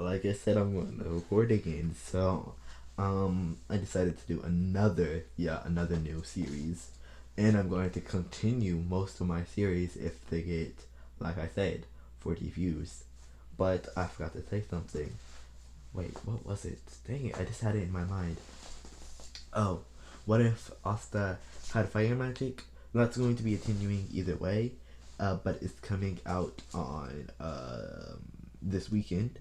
like I said, I'm going to record again. So, I decided to do another new series, and I'm going to continue most of my series if they get, like I said, 40 views. But I forgot to say something. Wait, what was it? Dang it! I just had it in my mind. Oh, what if Asta had fire magic? That's going to be continuing either way, but it's coming out on this weekend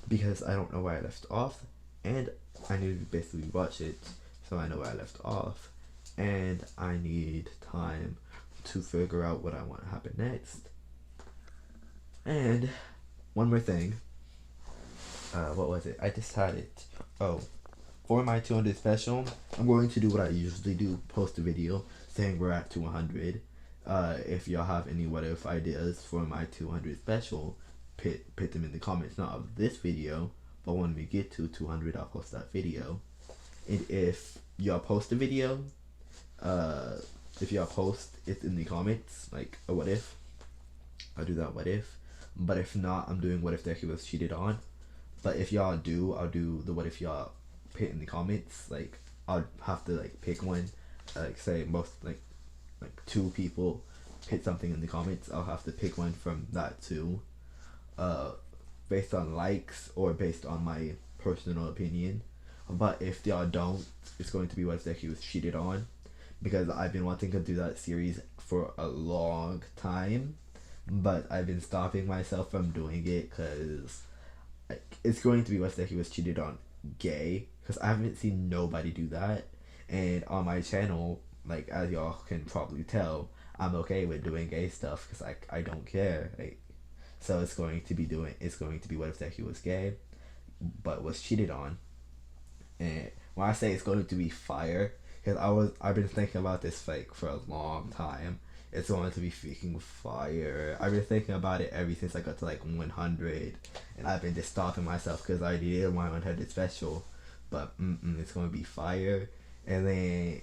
because I don't know where I left off, and I need to basically watch it so I know where I left off, and I need time to figure out what I want to happen next. And one more thing. What was it? I just had it. Oh, for my 200 special, I'm going to do what I usually do: post a video saying we're at 200. If y'all have any what if ideas for my 200 special, put them in the comments. Not of this video, but when we get to 200, I'll post that video. And if y'all post a video, if y'all post it in the comments, like a what if, I'll do that what if. But if not, I'm doing what if Deku was cheated on. But if y'all do, I'll do the what if y'all put in the comments. Like, I'll have to like pick one. Like, say most like two people put something in the comments. I'll have to pick one from that too. Based on likes or based on my personal opinion. But if y'all don't, it's going to be what if Deku was cheated on, because I've been wanting to do that series for a long time, but I've been stopping myself from doing it because like, it's going to be what if Deku was cheated on gay, because I haven't seen nobody do that, and on my channel, like as y'all can probably tell, I'm okay with doing gay stuff because I don't care. Like, so it's going to be what if Deku was gay, but was cheated on. And when I say it's going to be fire, because I've been thinking about this like for a long time. It's going to be freaking fire. I've been thinking about it ever since I got to like 100, and I've been just stopping myself because I did my 100 special. But it's going to be fire. And then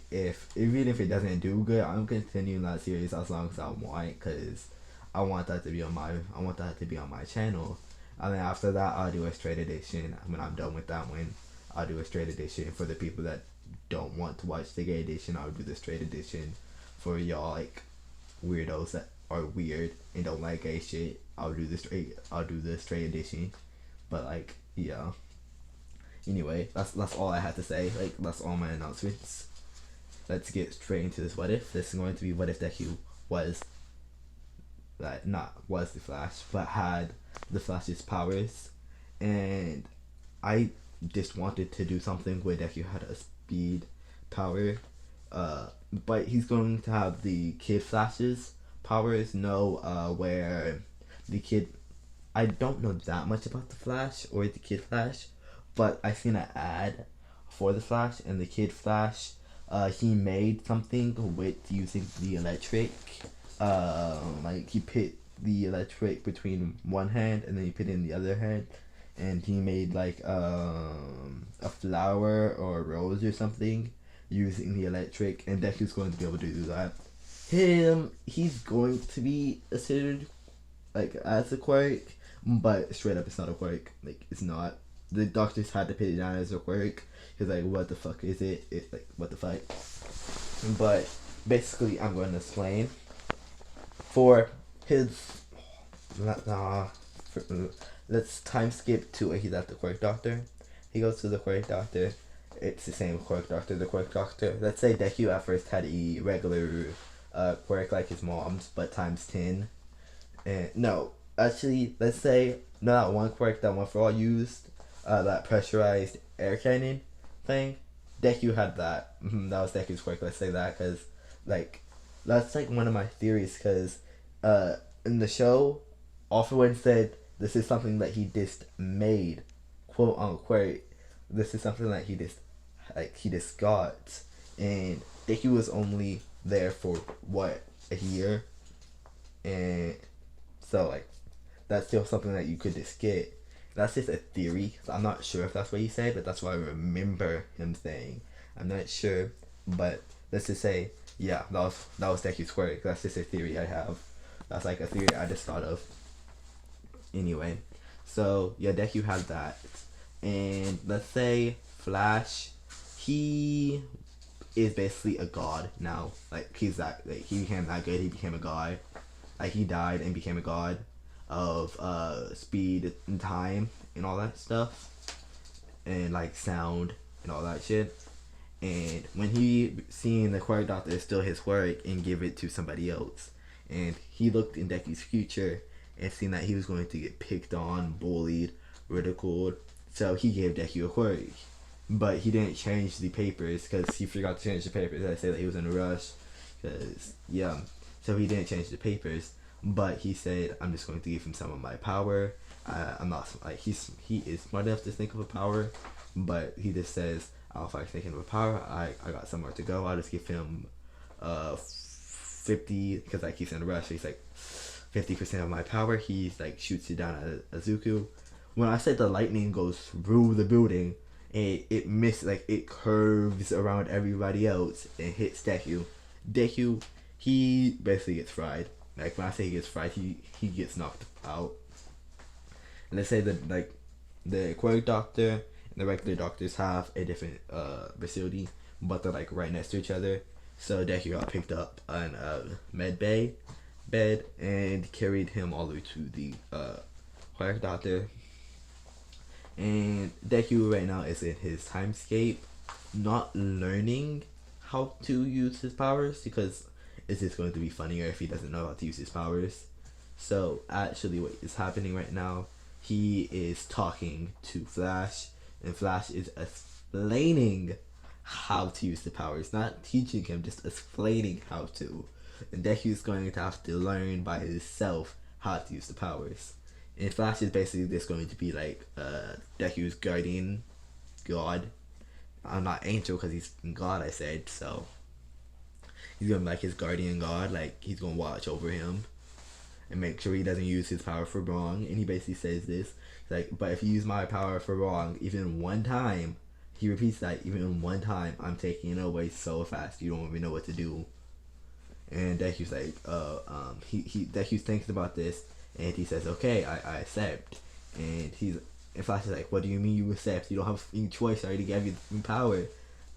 even if it doesn't do good, I'm continuing that series as long as I want, because I want that to be on my channel. And then after that, I'll do a straight edition. When I'm done with that one, I'll do a straight edition for the people that don't want to watch the gay edition. I'll do the straight edition for y'all like weirdos that are weird and don't like gay shit. I'll do the straight edition. But like, yeah. Anyway, that's all I had to say. Like, that's all my announcements. Let's get straight into this what if. This is going to be what if Deku was not was the Flash, but had the Flash's powers, and I just wanted to do something where Deku had a speed power, but he's going to have the Kid Flash's powers. Where the kid, I don't know that much about the Flash or the Kid Flash, but I seen an ad for the Flash, and the Kid Flash, he made something with using the electric. Like he put the electric between one hand and then he put it in the other hand, and he made like a flower or a rose or something using the electric, and Deku's going to be able to do that. He's going to be considered like as a quirk, but straight up it's not a quirk. Like, it's not. The doctors had to put it down as a quirk. He's like, what the fuck is it? It's like, what the fuck? But basically, I'm going to explain. For his, let's time skip to he's at the quirk doctor. He goes to the quirk doctor. It's the same quirk doctor. The quirk doctor. Let's say Deku at first had a regular quirk like his mom's, but times 10. And no, actually, let's say not one quirk that One For All used, that pressurized air cannon thing. Deku had that. That was Deku's quirk. Let's say that, because like that's like one of my theories. Because in the show, everyone said this is something that he just made, quote unquote. This is something that he just got, and Deku was only there for what, a year, and so like that's still something that you could just get. That's just a theory. So I'm not sure if that's what he said, but that's what I remember him saying. I'm not sure, but let's just say, yeah, that was Deku's quirk. That's just a theory I have. That's like a theory I just thought of. Anyway, So yeah, Deku had that, and let's say Flash, he is basically a god now. Like he's that, like he became that good. He became a god. Like he died and became a god of speed and time and all that stuff, and like sound and all that shit. And when he seen the Quirk Doctor steal his work and give it to somebody else, and he looked in Deku's future and seen that he was going to get picked on, bullied, ridiculed, so he gave Deku a quirk. But he didn't change the papers because he forgot to change the papers. I said that he was in a rush, because yeah, so he didn't change the papers. But he said, "I'm just going to give him some of my power. I'm not like he is smart enough to think of a power, but he just says." If I think of a power, I got somewhere to go. I'll just give him 50, because like he's in a rush. So he's like 50% of my power. He's like shoots it down at Azuku. When I said the lightning goes through the building, it missed, like it curves around everybody else and hits Deku. Deku, he basically gets fried. Like when I say he gets fried, he gets knocked out. And let's say that like the Quirk Doctor, the regular doctors have a different facility, but they're like right next to each other. So Deku got picked up on a med bay bed and carried him all the way to the Quirk Doctor. And Deku right now is in his timescape, not learning how to use his powers, because it's just going to be funnier if he doesn't know how to use his powers. So actually what is happening right now, he is talking to Flash, and Flash is explaining how to use the powers, not teaching him, just explaining how to. And Deku's going to have to learn by himself how to use the powers. And Flash is basically just going to be like Deku's guardian god. I'm not angel because he's god, I said, so he's gonna be like his guardian god, like he's gonna watch over him and make sure he doesn't use his power for wrong. And he basically says this, like, but if you use my power for wrong, even one time, he repeats that, even one time, I'm taking it away so fast you don't even know what to do. And Deku's like, Deku's thinking about this, and he says, okay, I accept. And Flash is like, what do you mean you accept? You don't have any choice, I already gave you the power.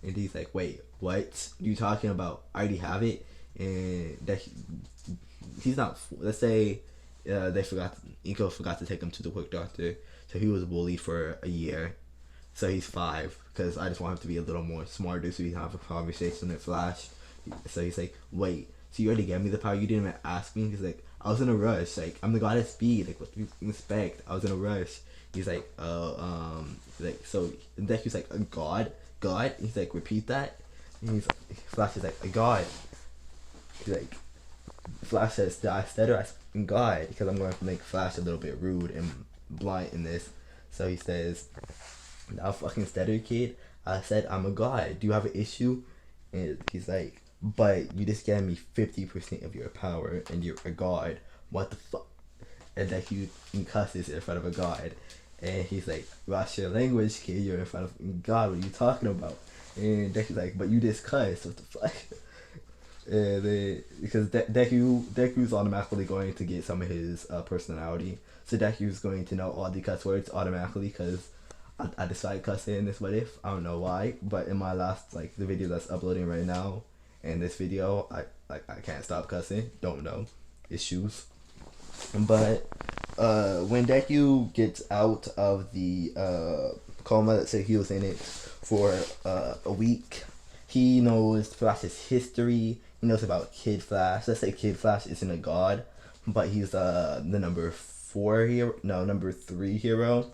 And he's like, wait, what are you talking about? I already have it. And he's not, let's say Inko forgot to take him to the Quirk Doctor, so he was bullied for a year. So he's 5, because I just want him to be a little more smarter so he can have a conversation with Flash. So he's like, wait, so you already gave me the power, you didn't even ask me? He's like, I was in a rush, like, I'm the god of speed, like, what do you expect? I was in a rush. He's like, like, so, and Deku's like, a god? God? He's like, repeat that? And Flash is like, a god. He's like, Flash says, I stutter, I'm God, because I'm going to make Flash a little bit rude and blunt in this. So he says, now fucking stutter, kid. I said, I'm a god. Do you have an issue? And he's like, but you just gave me 50% of your power and you're a god. What the fuck? And like you cusses in front of a god. And he's like, watch your language, kid. You're in front of God. What are you talking about? And Deku's like, but you just cussed. What the fuck? And then, because Deku's automatically going to get some of his personality. So Deku's going to know all the cuss words automatically, because I decided cussing in this what if. I don't know why, but in my last, like, the video that's uploading right now, and this video, I can't stop cussing. Don't know. Issues. But when Deku gets out of the coma, let's say he was in it for a week, he knows Flash's history. He knows about Kid Flash. Let's say Kid Flash isn't a god, but he's the number 3 hero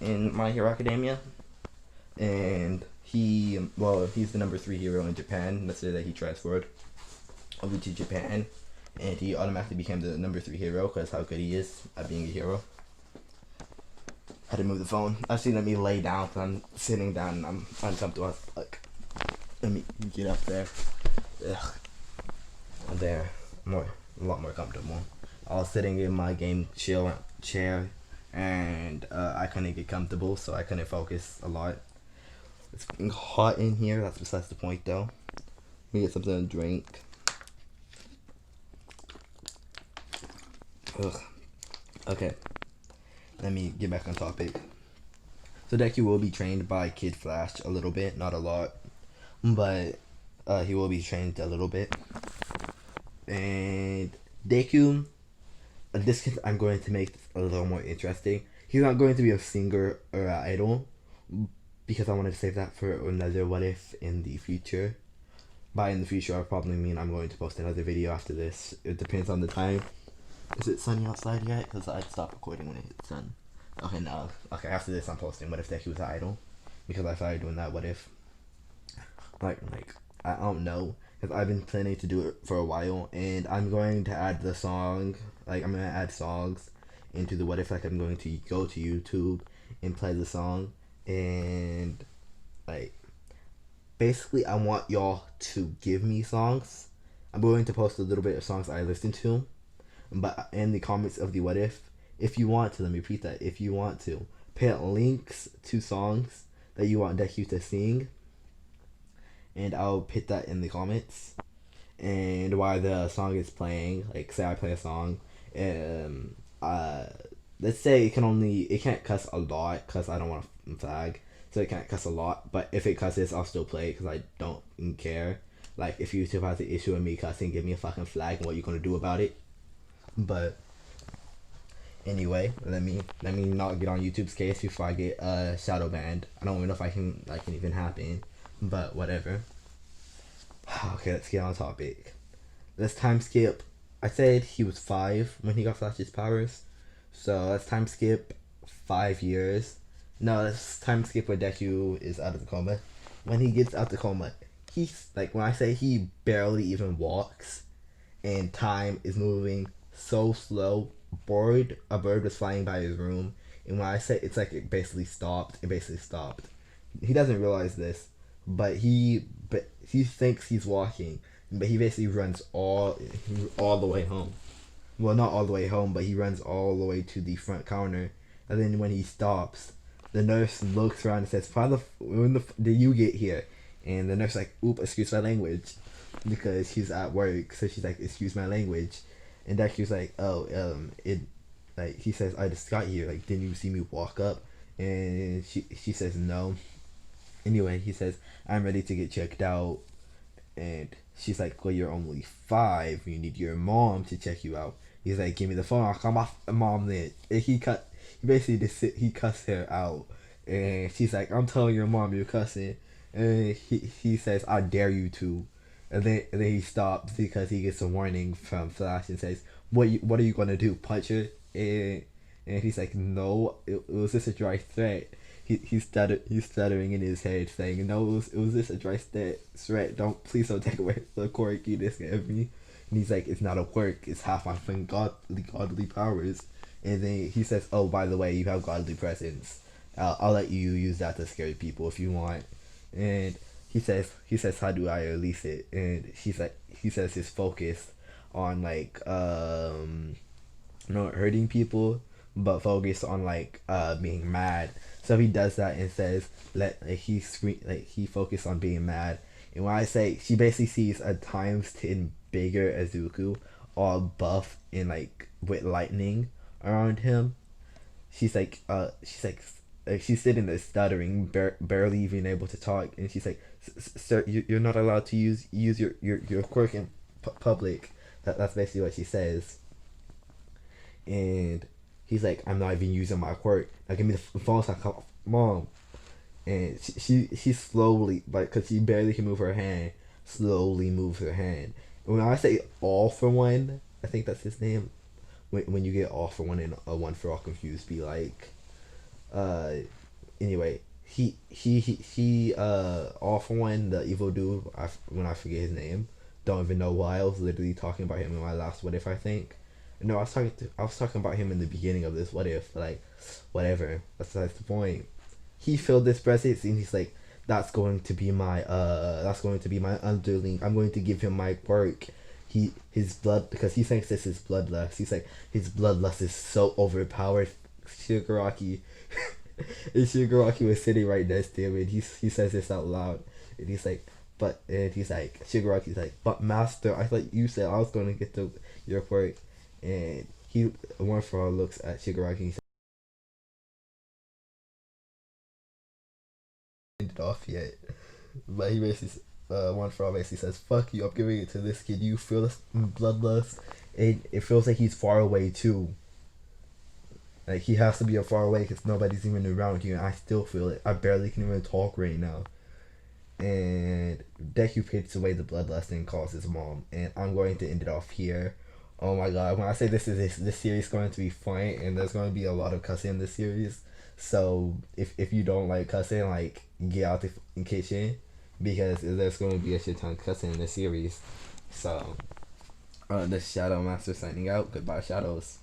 in My Hero Academia. And he's the number 3 hero in Japan. Let's say that he transferred over to Japan, and he automatically became the number 3 hero because how good he is at being a hero. I had to move the phone. Actually, let me lay down because I'm sitting down and I'm uncomfortable. Like, let me get up there. Ugh. There, a lot more comfortable. I was sitting in my game chair, and I couldn't get comfortable, so I couldn't focus a lot. It's getting hot in here. That's besides the point, though. Let me get something to drink. Ugh. Okay. let me get back on topic. So Deku will be trained by Kid Flash a little bit, not a lot, but he will be trained a little bit. And Deku, I'm going to make this a little more interesting. He's not going to be a singer or an idol because I wanted to save that for another what if in the future. By in the future, I probably mean I'm going to post another video after this. It depends on the time. Is it sunny outside yet? Because I'd stop recording when it hits sun. Okay, no. Okay, after this, I'm posting what if Deku was an idol, because I started doing that what if. Like I don't know, because I've been planning to do it for a while, and I'm going to add the song. Like I'm gonna add songs into the what if. Like I'm going to go to YouTube and play the song, and like basically I want y'all to give me songs. I'm going to post a little bit of songs I listen to, but in the comments of the what if you want to, let me repeat that, if you want to put links to songs that you want Deku to sing, and I'll put that in the comments. And while the song is playing, like say I play a song, uh, let's say it can't cuss a lot because I don't want to flag, so it can't cuss a lot. But if it cusses, I'll still play it because I don't care. Like if YouTube has an issue with me cussing, give me a fucking flag, and what you gonna do about it? But anyway, let me not get on YouTube's case before I get shadow banned. I don't even know if I can even happen, but whatever. Okay, let's get on topic. Let's time skip. I said he was 5 when he got Flash's powers, so let's time skip 5 years. No, let's time skip where Deku is out of the coma. When he gets out the coma, he's like, when I say he barely even walks, and time is moving so slow. A bird was flying by his room, and when I say it's like it basically stopped. He doesn't realize this, but he thinks he's walking, but he basically runs all the way home. Well, not all the way home, but he runs all the way to the front counter, and then when he stops, the nurse looks around and says, when did you get here?" And the nurse like, "Oop, excuse my language," because she's at work, so she's like, "Excuse my language." And Deku's like, "Oh, he says, "I just got here. Like, didn't you see me walk up?" And she says, "No." Anyway, he says, "I'm ready to get checked out." And she's like, "Well, you're only 5. You need your mom to check you out." He's like, "Give me the phone. I'll call my mom then." And he basically he cussed her out. And she's like, "I'm telling your mom you're cussing." And he says, "I dare you to." And then he stops because he gets a warning from Flash and says, what are you gonna do? Punch her?" And he's like, "No, it was just a dry threat." He's stuttering in his head, saying, "No, it was just a dry threat. Please don't take away the quirk you just gave me." And he's like, "It's not a quirk. It's half my fucking godly powers." And then he says, "Oh, by the way, you have godly presence. I'll let you use that to scare people if you want." And he says, "How do I release it?" And he says his focus on not hurting people, but focus on being mad. So he does that and says he focused on being mad. And when I say, she basically sees a times 10 bigger Azuku, all buff and with lightning around him. She's she's sitting there stuttering, barely even able to talk, and she's like, "Sir, you're not allowed to use your quirk in public." That's basically what she says. And he's like, "I'm not even using my quirk. Now give me the phone so I call mom." And she slowly, because she barely can move her hand, slowly moves her hand. And when I say All For One, I think that's his name. When you get All For One and a One For All confused, be like, uh, anyway, he All For One, the evil dude. When I forget his name, don't even know why. I was literally talking about him in my last what if, I think. No, I was talking about him in the beginning of this what if, whatever. That's the point. He filled this presence and he's like, that's going to be my underling. I'm going to give him my quirk. His blood, because he thinks this is bloodlust. He's like, his bloodlust is so overpowered. Shigaraki and Shigaraki was sitting right next to him, and he says this out loud, and he's like, Shigaraki's like, "But master, I thought you said I was going to get your quirk." And he, One For All looks at Shigaraki and off yet. But he basically, one frog basically says, "Fuck you! I'm giving it to this kid. You feel this bloodlust, and it feels like he's far away too. Like he has to be far away because nobody's even around here. And I still feel it. I barely can even talk right now." And Deku takes away the bloodlust and calls his mom. And I'm going to end it off here. Oh my god! When I say this series is going to be fun, and there's going to be a lot of cussing in this series. So if you don't like cussing, like get out the kitchen, because there's going to be a shit ton of cussing in this series. So, this Shadow Master signing out. Goodbye, Shadows.